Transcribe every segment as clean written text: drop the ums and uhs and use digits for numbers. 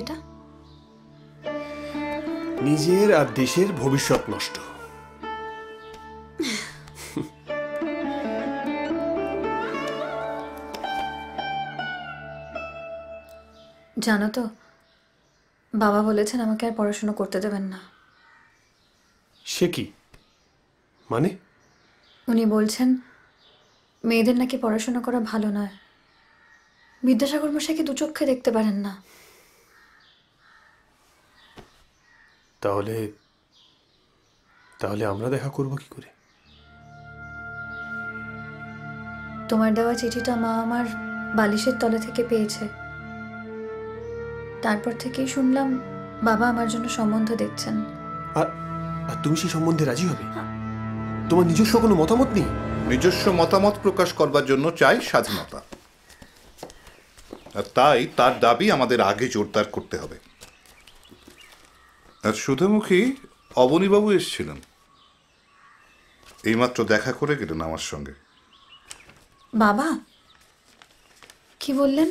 এটা? নিজের আর দেশের ভবিষ্যৎ নষ্ট। জানো তো, বাবা বলেছেন আমাকে আর পড়াশোনা করতে দেবেন না। সে কি মানে? উনি বলছেন মেয়েদের নাকি পড়াশোনা করা ভালো নয়। বিদ্যাসাগর মশাইকে দু চক্ষে দেখতে পারেন না। তাহলে তাহলে আমরা দেখা করব কি করে? তোমার দেওয়া চিঠিটা মা আমার বালিশের তলে থেকে পেয়েছে। তারপর থেকেই শুনলাম বাবা আমার জন্য সম্বন্ধ দেখছেন। আর তুমি সেই সম্বন্ধে রাজি হবে? তোমার নিজস্ব কোনো মতামত নেই? নিজস্ব মতামত প্রকাশ করবার জন্য চাই স্বাধীনতা, আর তাই তার দাবি আমাদের আগে জোরদার করতে হবে। আর সুধামুখী অবনীবাবু এসেছিলেন, এইমাত্র দেখা করে গেলেন আমার সঙ্গে। বাবা কি বললেন?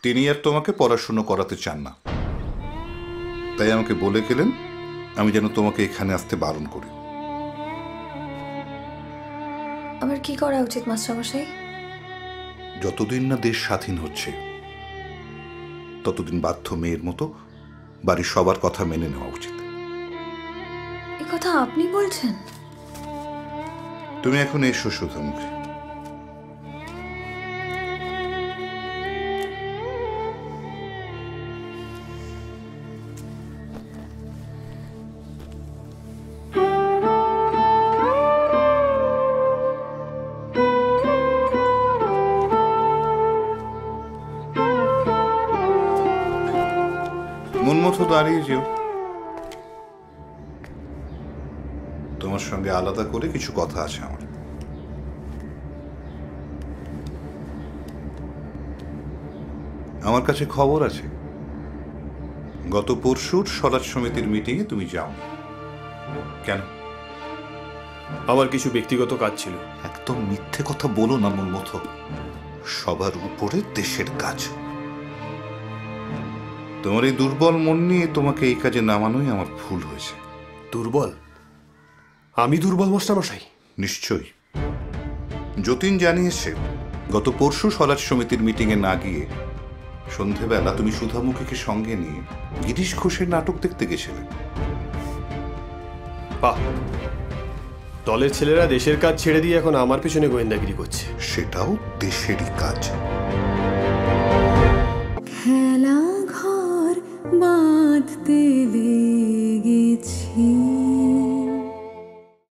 তিনি আর তোমাকে পড়াশুনো করাতে চান না, তাই আমাকে বলে গেলেন আমি যেন তোমাকে এখানে আসতে বারণ করি। আমার কি করা উচিত মাস্টারমশাই? যতদিন না দেশ স্বাধীন হচ্ছে ততদিন বাধ্য মেয়ের মতো বাড়ির সবার কথা মেনে নেওয়া উচিত। এ কথা আপনি বলছেন? তুমি এখন এসো সুধামুখী। মন মতো দাঁড়িয়ে যেও, তোমার সঙ্গে আলাদা করে কিছু কথা আছে আমার। আমার কাছে খবর আছে গত পরশুর স্বরাজ সমিতির মিটিংয়ে তুমি যাও। কেন? আমার কিছু ব্যক্তিগত কাজ ছিল। একদম মিথ্যে কথা বলো না মন মতো। সবার উপরে দেশের কাজ। তোমার এই দুর্বল মন নিয়ে তোমাকে এই কাজে নামানোই আমার ভুল হয়েছে। দুর্বল? আমি দুর্বল মাস্টারমশাই? নিশ্চয়ই। যতীন জানিয়েছে গত পরশু স্বরাজ সমিতির মিটিংয়ে না গিয়ে সন্ধেবেলা তুমি সুধামুখীকে সঙ্গে নিয়ে গিরিশ ঘোষের নাটক দেখতে গেছিলে। বাহ, দলের ছেলেরা দেশের কাজ ছেড়ে দিয়ে এখন আমার পেছনে গোয়েন্দাগিরি করছে। সেটাও দেশেরই কাজ। খেলা ঘর বাঁধতে